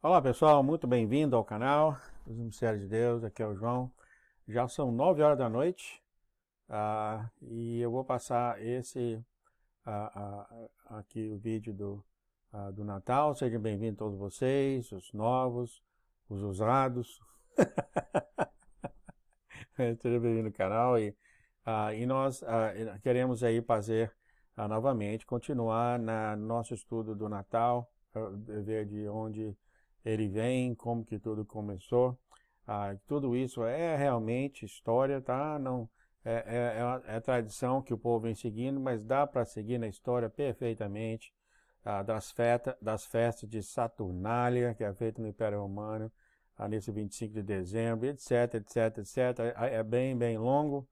Olá pessoal, muito bem-vindo ao canal dos Mistérios de Deus, aqui é o João. Já são 9 horas da noite e eu vou passar aqui o vídeo do Natal. Sejam bem-vindos todos vocês, os novos, os usados. Sejam bem-vindos ao canal e nós queremos aí fazer novamente, continuar no nosso estudo do Natal, ver de onde ele vem, como que tudo começou. Tudo isso é realmente história, tá? Não, é tradição que o povo vem seguindo, mas dá para seguir na história perfeitamente. Das festas de Saturnália, que é feita no Império Romano, nesse 25 de dezembro, etc, etc, etc. É bem, bem longo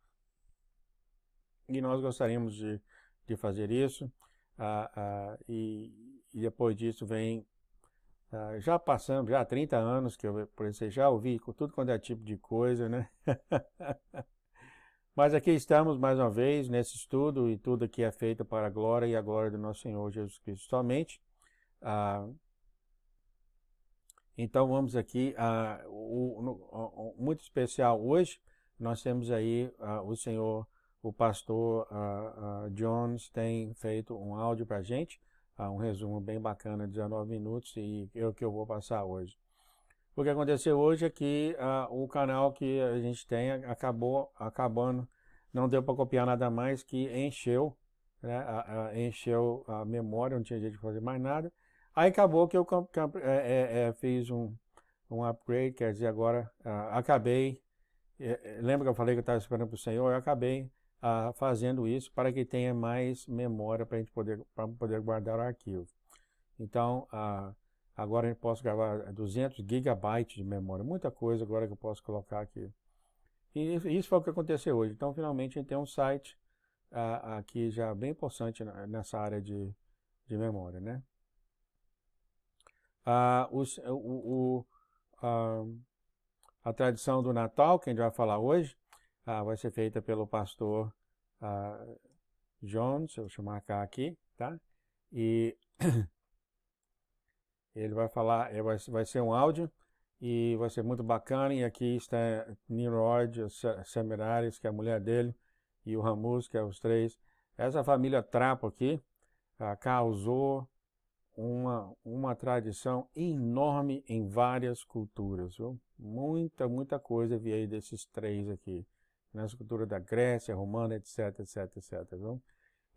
e nós gostaríamos de fazer isso. E depois disso vem já passamos, já há 30 anos que por isso já ouvi com tudo quanto é tipo de coisa, né? Mas aqui estamos mais uma vez nesse estudo e tudo aqui é feito para a glória e a glória do nosso Senhor Jesus Cristo somente. Então vamos aqui, muito especial hoje, nós temos aí o Senhor, o pastor Jones tem feito um áudio para a gente, um resumo bem bacana, 19 minutos, e é o que eu vou passar hoje. O que aconteceu hoje é que o canal que a gente tem acabando, não deu para copiar nada mais, que encheu, né, encheu a memória, não tinha jeito de fazer mais nada. Aí acabou que eu fiz um upgrade, quer dizer, agora acabei, lembra que eu falei que eu estava esperando para o Senhor? Eu acabei fazendo isso para que tenha mais memória para a gente poder guardar o arquivo. Então, agora eu posso gravar 200 gigabytes de memória, muita coisa agora que eu posso colocar aqui. E isso foi o que aconteceu hoje. Então, finalmente, a gente tem um site aqui já bem importante nessa área de memória, né? A tradição do Natal, que a gente vai falar hoje, vai ser feita pelo pastor Jones, eu vou marcar aqui, tá? E ele vai falar, vai ser um áudio e vai ser muito bacana. E aqui está Nimrod, Semirares, que é a mulher dele, e o Ramuz, que é os três. Essa família Trapo aqui causou uma tradição enorme em várias culturas, viu? Muita coisa veio desses três aqui. Nessa cultura da Grécia, Romana, etc, etc, etc, viu?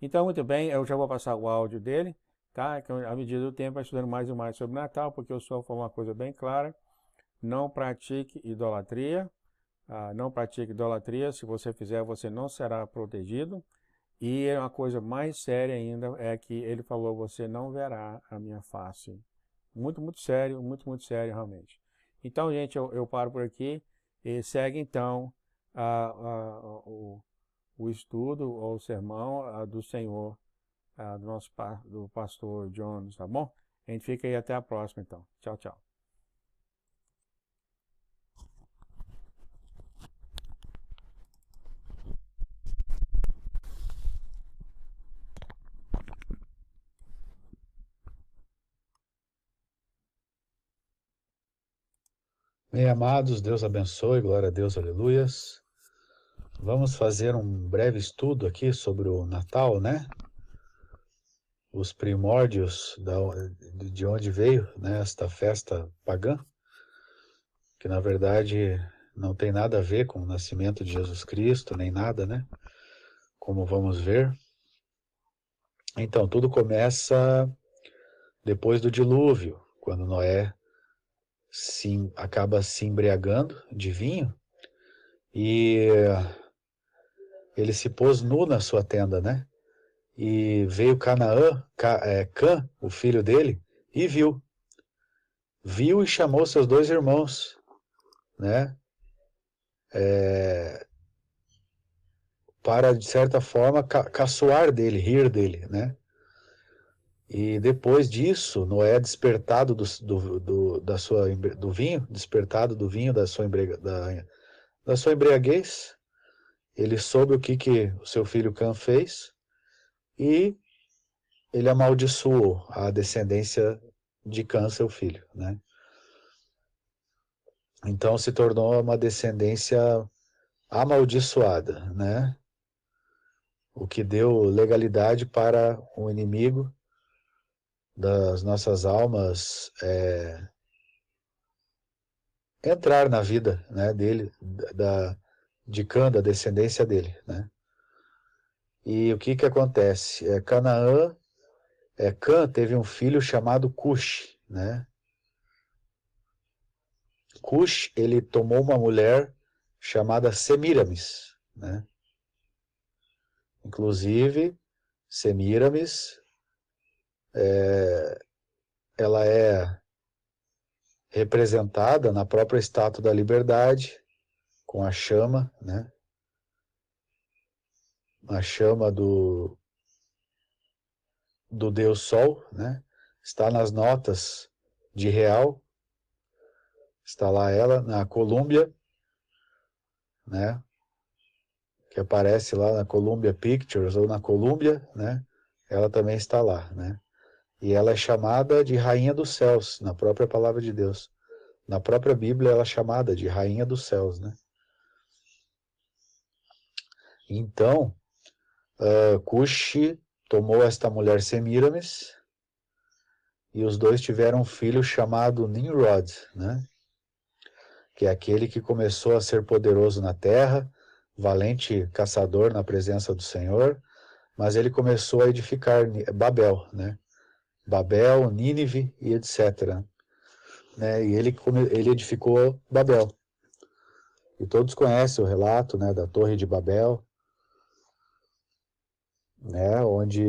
Então, muito bem, eu já vou passar o áudio dele, tá? Que à medida do tempo vai estudando mais e mais sobre Natal, porque o Senhor falou uma coisa bem clara: não pratique idolatria, não pratique idolatria, se você fizer você não será protegido. E uma coisa mais séria ainda é que ele falou: você não verá a minha face. Muito sério, muito sério realmente. Então, gente, eu paro por aqui e segue então o estudo ou o sermão do Senhor, do pastor Jones, tá bom? A gente fica aí até a próxima então. Tchau, tchau. Bem, amados, Deus abençoe, glória a Deus, aleluias. Vamos fazer um breve estudo aqui sobre o Natal, né? Os primórdios de onde veio, né, esta festa pagã, que na verdade não tem nada a ver com o nascimento de Jesus Cristo, nem nada, né? Como vamos ver. Então, tudo começa depois do dilúvio, quando Noé acaba se embriagando de vinho e ele se pôs nu na sua tenda, né? E veio Cã, o filho dele, e viu e chamou seus dois irmãos, né? Para, de certa forma, caçoar dele, rir dele, né? E depois disso, Noé, despertado do vinho, despertado do vinho da sua embriaguez, ele soube o que o seu filho Cã fez e ele amaldiçoou a descendência de Cã, seu filho, né? Então se tornou uma descendência amaldiçoada, né? O que deu legalidade para o inimigo das nossas almas entrar na vida, né, dele, de Cã, da descendência dele, né? E o que que acontece? Cã teve um filho chamado Cush, né? Cush, ele tomou uma mulher chamada Semíramis, né? Inclusive, Semíramis, ela é representada na própria Estátua da Liberdade, com a chama, né? A chama do Deus Sol, né? Está nas notas de real, está lá ela na Columbia, né? Que aparece lá na Columbia Pictures ou na Columbia, né? Ela também está lá, né? E ela é chamada de Rainha dos Céus, na própria palavra de Deus. Na própria Bíblia ela é chamada de Rainha dos Céus, né? Então, Cuxi tomou esta mulher Semíramis e os dois tiveram um filho chamado Nimrod, né? Que é aquele que começou a ser poderoso na terra, valente caçador na presença do Senhor, mas ele começou a edificar Babel, né? Babel, Nínive e etc. Né? E ele edificou Babel. E todos conhecem o relato, né, da Torre de Babel, né, onde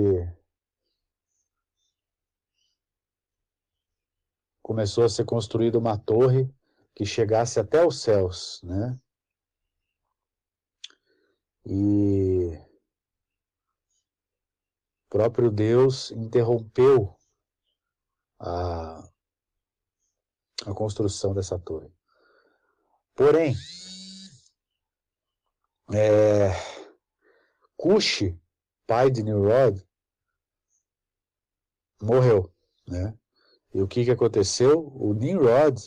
começou a ser construída uma torre que chegasse até os céus, né? E o próprio Deus interrompeu a, a construção dessa torre. Porém, Cuxi, pai de Nimrod, morreu, né? E o que aconteceu? O Nimrod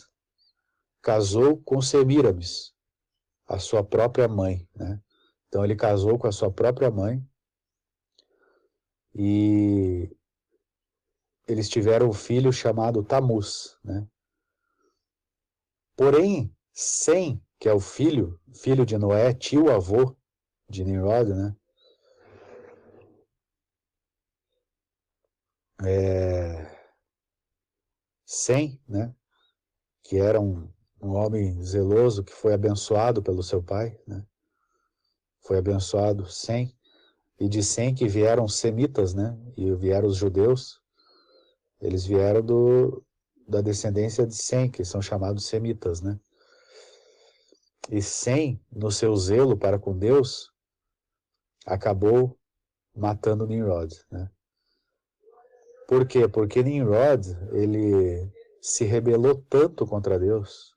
casou com Semíramis, a sua própria mãe, né? Então ele casou com a sua própria mãe e eles tiveram um filho chamado Tamuz, né? Porém, Sem, que é o filho de Noé, tio-avô de Nimrod, né? Sem, né? Que era um homem zeloso que foi abençoado pelo seu pai, né? Foi abençoado Sem, e de Sem que vieram os semitas, né? E vieram os judeus, eles vieram da descendência de Sem, que são chamados semitas, né? E Sem, no seu zelo para com Deus, acabou matando Nimrod, né? Por quê? Porque Nimrod, ele se rebelou tanto contra Deus,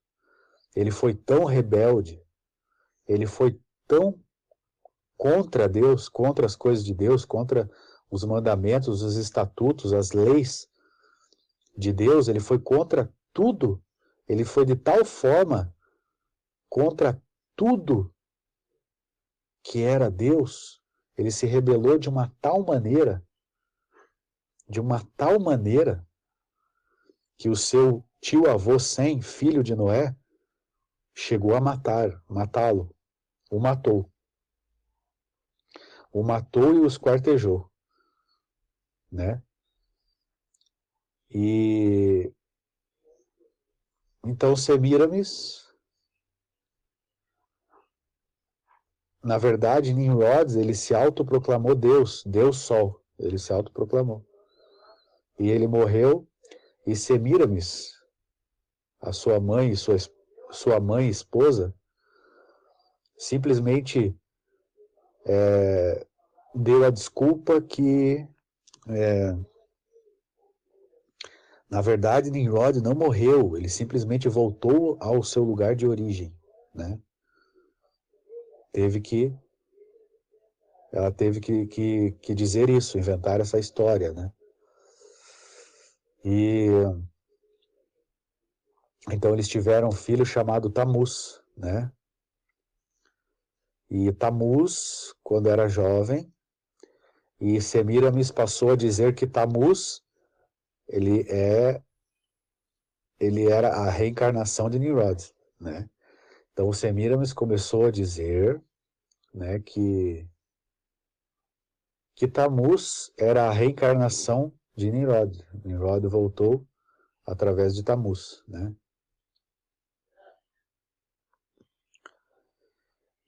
ele foi tão rebelde, ele foi tão contra Deus, contra as coisas de Deus, contra os mandamentos, os estatutos, as leis de Deus, ele foi contra tudo, ele foi de tal forma contra tudo que era Deus, ele se rebelou de uma tal maneira, que o seu tio-avô Sem, filho de Noé, chegou a matá-lo, o matou. O matou e o esquartejou, né? E então Semíramis, na verdade, Nimrod, ele se autoproclamou Deus, Deus Sol, ele se autoproclamou. E ele morreu, e Semíramis, a sua mãe e sua mãe e esposa, simplesmente deu a desculpa que, na verdade, Nimrod não morreu, ele simplesmente voltou ao seu lugar de origem, né? Ela teve que dizer isso, inventar essa história, né? E Então eles tiveram um filho chamado Tamuz, né? E Tamuz, quando era jovem, e Semiramis passou a dizer que Tamuz, ele era a reencarnação de Nimrod, né? Então o Semiramis começou a dizer, né, que Tamuz era a reencarnação de Nimrod. Nimrod voltou através de Tamuz, né?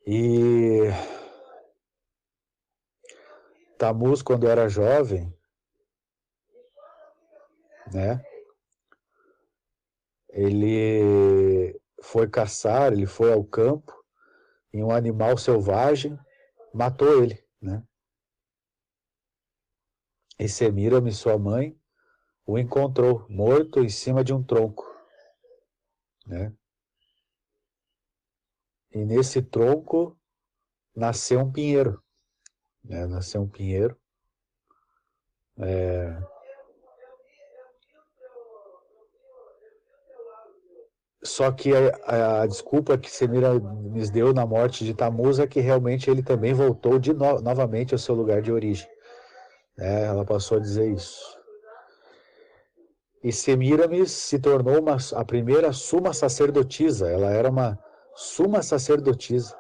E Tamuz, quando era jovem, né, ele foi caçar, ele foi ao campo, e um animal selvagem matou ele, né? E Semiramis, sua mãe, o encontrou morto em cima de um tronco, né? E nesse tronco nasceu um pinheiro, né? Nasceu um pinheiro. Só que a desculpa que Semiramis deu na morte de Tamuz é que realmente ele também voltou novamente ao seu lugar de origem. Ela passou a dizer isso. E Semiramis se tornou a primeira suma sacerdotisa. Ela era uma suma sacerdotisa.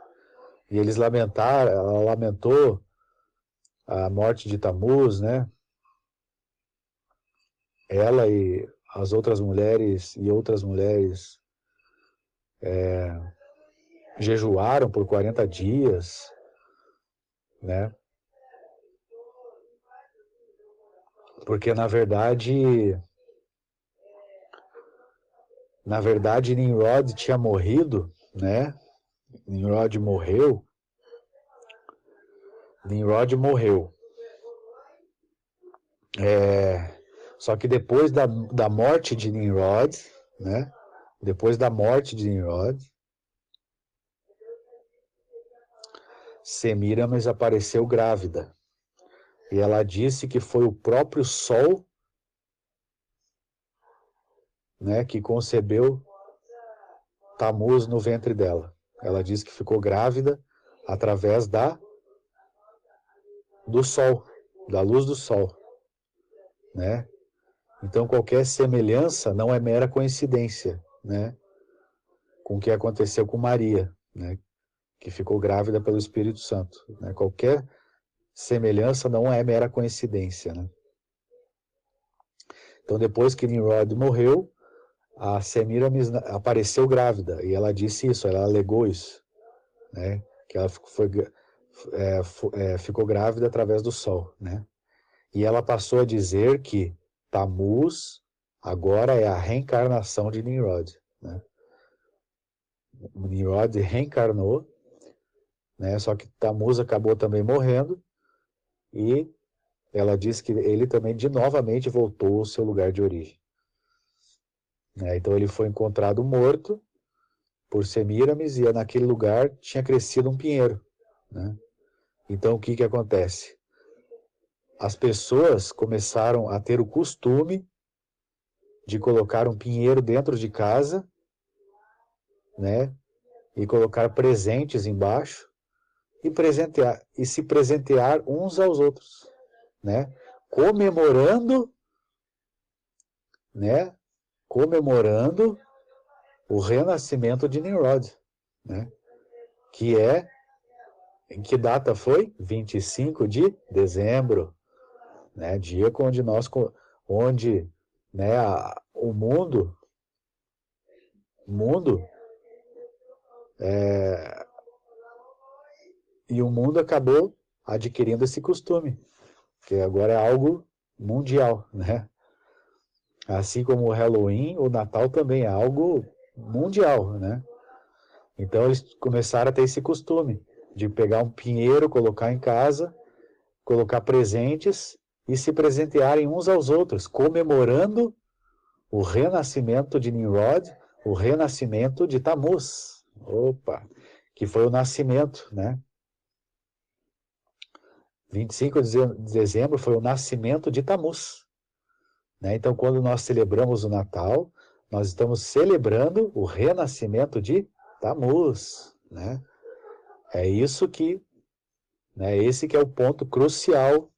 E ela lamentou a morte de Tamuz, né? Ela e as outras mulheres jejuaram por 40 dias, né? Porque na verdade Nimrod tinha morrido, né? Nimrod morreu. Só que depois da morte de Nimrod, né? Depois da morte de Nimrod, Semiramis apareceu grávida. E ela disse que foi o próprio Sol, né, que concebeu Tamuz no ventre dela. Ela disse que ficou grávida através do Sol, da luz do Sol, né? Então qualquer semelhança não é mera coincidência, né? Com o que aconteceu com Maria, né? Que ficou grávida pelo Espírito Santo, né? Qualquer semelhança não é mera coincidência, né? Então depois que Nimrod morreu, a Semiramis apareceu grávida e ela disse isso, ela alegou isso, né? Que ela ficou grávida através do Sol, né? E ela passou a dizer que Tamuz agora é a reencarnação de Nimrod, né? Nimrod reencarnou, né? Só que Tamuz acabou também morrendo e ela disse que ele também novamente voltou ao seu lugar de origem, né? Então ele foi encontrado morto por Semiramis e naquele lugar tinha crescido um pinheiro, né? Então o que acontece? As pessoas começaram a ter o costume de colocar um pinheiro dentro de casa, né? E colocar presentes embaixo e se presentear uns aos outros, né? Comemorando, né? Comemorando o renascimento de Nimrod, né? Que em que data foi? 25 de dezembro, né? Dia onde, né, o mundo e o mundo acabou adquirindo esse costume, que agora é algo mundial, né? Assim como o Halloween, o Natal também é algo mundial, né? Então eles começaram a ter esse costume de pegar um pinheiro, colocar em casa, colocar presentes e se presentearem uns aos outros, comemorando o renascimento de Nimrod, o renascimento de Tamuz. Opa, que foi o nascimento, né? 25 de dezembro foi o nascimento de Tamuz, né? Então, quando nós celebramos o Natal, nós estamos celebrando o renascimento de Tamuz, né? É isso que, né, esse que é o ponto crucial,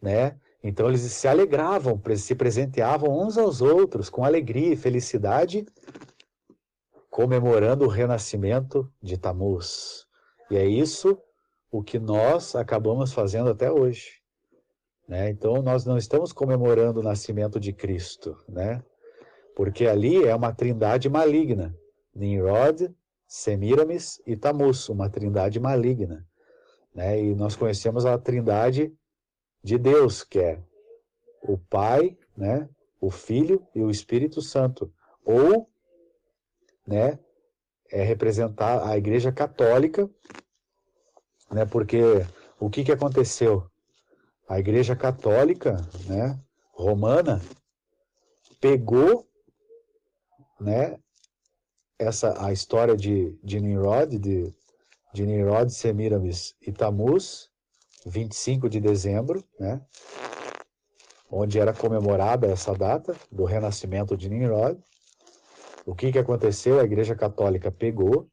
né? Então eles se alegravam, se presenteavam uns aos outros com alegria e felicidade, comemorando o renascimento de Tamuz. E é isso o que nós acabamos fazendo até hoje, né? Então nós não estamos comemorando o nascimento de Cristo, né? Porque ali é uma trindade maligna, Nimrod, Semiramis e Tamuz, uma trindade maligna, né? E nós conhecemos a trindade de Deus, que é o Pai, né, o Filho e o Espírito Santo, ou, né, é representar a Igreja Católica, né, porque o que aconteceu? A Igreja Católica, né, romana, pegou, né, a história de Nimrod, de Nimrod, Semiramis e Tamuz, 25 de dezembro, né, onde era comemorada essa data do renascimento de Nimrod. O que aconteceu? A Igreja Católica pegou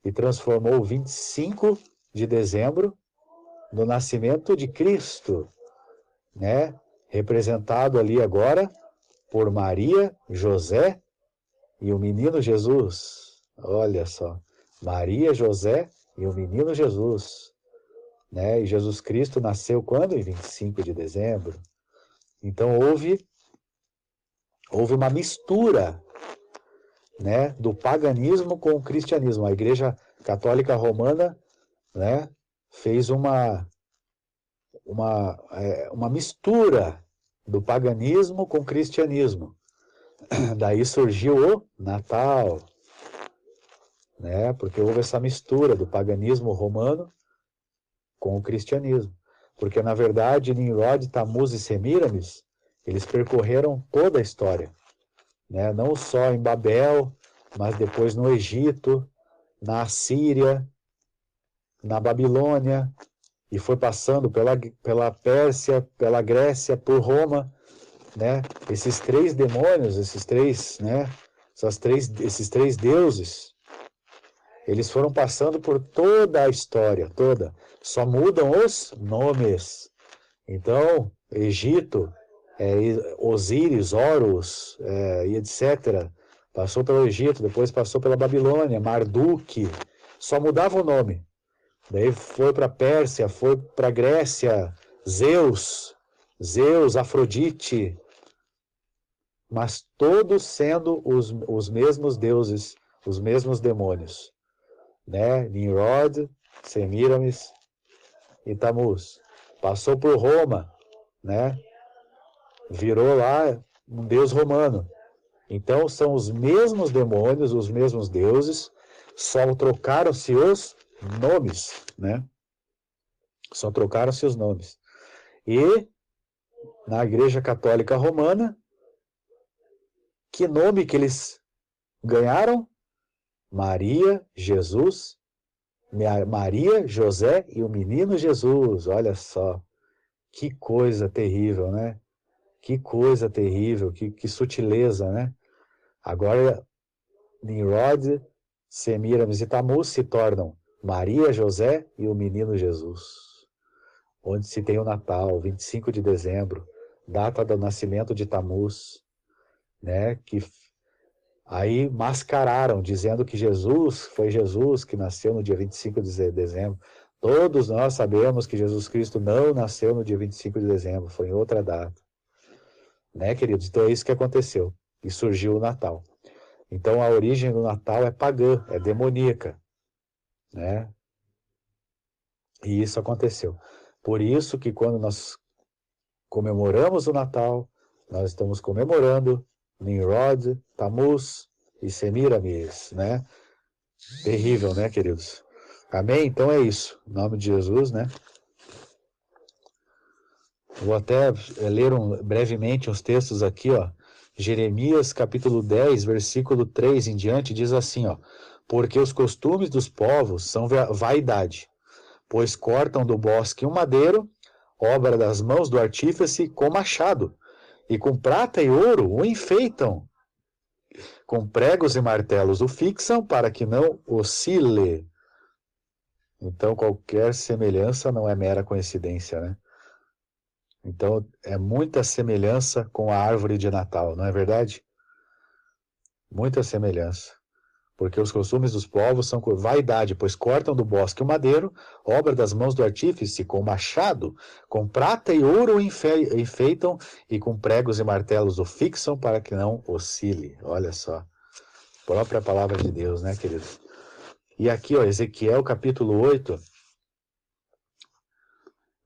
e transformou o 25 de dezembro no nascimento de Cristo, né? Representado ali agora por Maria, José e o menino Jesus. Olha só, Maria, José e o menino Jesus, né? E Jesus Cristo nasceu quando? Em 25 de dezembro. Então houve uma mistura, né, do paganismo com o cristianismo. A Igreja Católica Romana, né, fez uma mistura do paganismo com o cristianismo. Daí surgiu o Natal, né, porque houve essa mistura do paganismo romano com o cristianismo. Porque, na verdade, Nimrod, Tamuz e Semiramis, eles percorreram toda a história, né, não só em Babel, mas depois no Egito, na Assíria, na Babilônia, e foi passando pela Pérsia, pela Grécia, por Roma, né? Esses três demônios, esses três deuses, eles foram passando por toda a história, toda. Só mudam os nomes. Então, Egito, Osíris, Horus, e etc. Passou pelo Egito, depois passou pela Babilônia, Marduk, só mudava o nome. Daí foi para a Pérsia, foi para a Grécia, Zeus, Afrodite, mas todos sendo os mesmos deuses, os mesmos demônios, né? Nimrod, Semiramis e Tamuz. Passou por Roma, né? Virou lá um deus romano. Então são os mesmos demônios, os mesmos deuses, só trocaram-se os nomes, né? Só trocaram-se os nomes. E na Igreja Católica Romana, que nome que eles ganharam? Maria, Jesus, Maria, José e o menino Jesus. Olha só, que coisa terrível, né? Que coisa terrível, que sutileza, né? Agora, Nimrod, Semiramis e Tamuz se tornam Maria, José e o menino Jesus. Onde se tem o Natal, 25 de dezembro, data do nascimento de Tamuz, né? Que aí mascararam, dizendo que foi Jesus que nasceu no dia 25 de dezembro. Todos nós sabemos que Jesus Cristo não nasceu no dia 25 de dezembro, foi em outra data. Né, queridos? Então é isso que aconteceu. E surgiu o Natal. Então a origem do Natal é pagã, é demoníaca, né? E isso aconteceu. Por isso que quando nós comemoramos o Natal, nós estamos comemorando Nimrod, Tamuz e Semiramis, né? Terrível, né, queridos? Amém? Então é isso. Em nome de Jesus, né? Vou até ler brevemente uns textos aqui, ó. Jeremias, capítulo 10, versículo 3 em diante, diz assim, ó: porque os costumes dos povos são vaidade, pois cortam do bosque um madeiro, obra das mãos do artífice, com machado, e com prata e ouro o enfeitam. com pregos e martelos o fixam para que não oscile. Então, qualquer semelhança não é mera coincidência, né? Então, é muita semelhança com a árvore de Natal, não é verdade? Muita semelhança. Porque os costumes dos povos são vaidade, pois cortam do bosque o madeiro, obra das mãos do artífice, com machado, com prata e ouro o enfeitam, e com pregos e martelos o fixam para que não oscile. Olha só, própria palavra de Deus, né, queridos? E aqui, ó, Ezequiel capítulo 8,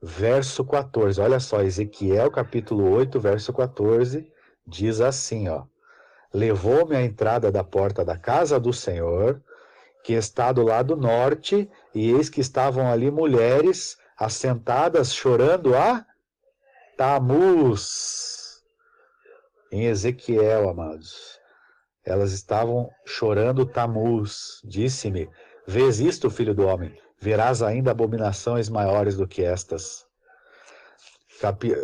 verso 14. Olha só, Ezequiel capítulo 8, verso 14, diz assim, ó: levou-me à entrada da porta da casa do Senhor, que está do lado norte, e eis que estavam ali mulheres assentadas chorando a Tamuz. Em Ezequiel, amados, elas estavam chorando Tamuz. Disse-me: vês isto, filho do homem? Verás ainda abominações maiores do que estas.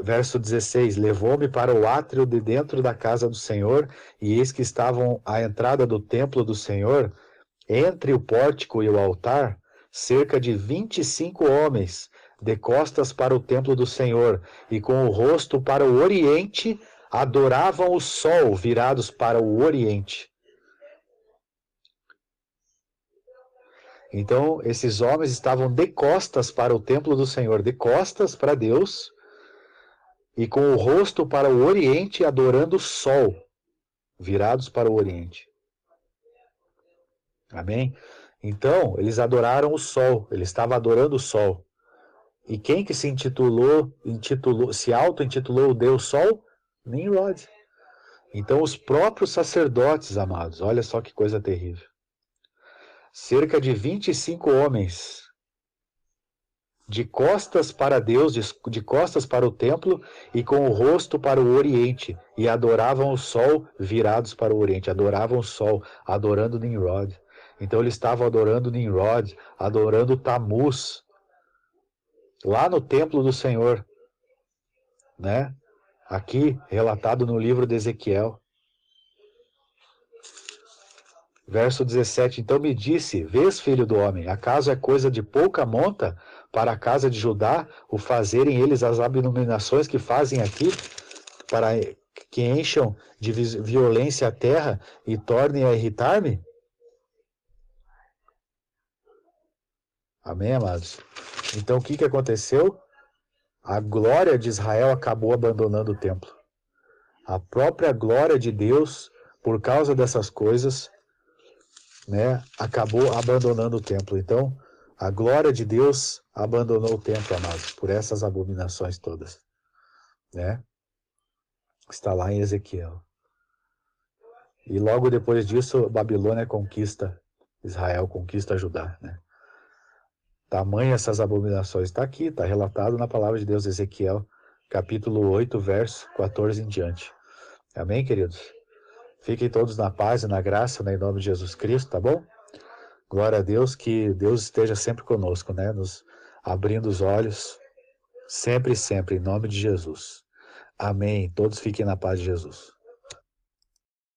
Verso 16: levou-me para o átrio de dentro da casa do Senhor, e eis que estavam à entrada do templo do Senhor, entre o pórtico e o altar, cerca de 25 homens, de costas para o templo do Senhor, e com o rosto para o oriente, adoravam o sol, virados para o oriente. Então, esses homens estavam de costas para o templo do Senhor, de costas para Deus, e com o rosto para o oriente, adorando o sol, virados para o oriente. Amém? Então, eles adoraram o sol, ele estava adorando o sol. E quem que se se auto-intitulou o Deus Sol? Nimrod. Então, os próprios sacerdotes, amados, olha só que coisa terrível. Cerca de 25 homens, de costas para Deus, de costas para o templo, e com o rosto para o oriente, e adoravam o sol virados para o oriente, adoravam o sol, adorando Nimrod. Então, eles estavam adorando Nimrod, adorando Tamuz, lá no templo do Senhor, né? Aqui, relatado no livro de Ezequiel. Verso 17, então me disse, vês, filho do homem, acaso é coisa de pouca monta para a casa de Judá o fazerem eles as abominações que fazem aqui, para que encham de violência a terra e tornem a irritar-me? Amém, amados? Então o que aconteceu? A glória de Israel acabou abandonando o templo. A própria glória de Deus, por causa dessas coisas, né, acabou abandonando o templo. Então, a glória de Deus abandonou o templo, amados, por essas abominações todas, né? Está lá em Ezequiel. E logo depois disso, Babilônia conquista Israel, conquista Judá, né? Tamanho essas abominações. Está aqui, está relatado na palavra de Deus, Ezequiel, capítulo 8, verso 14 em diante. Amém, queridos? Fiquem todos na paz e na graça, né, em nome de Jesus Cristo, tá bom? Glória a Deus, que Deus esteja sempre conosco, né? Nos abrindo os olhos, sempre e sempre, em nome de Jesus. Amém. Todos fiquem na paz de Jesus.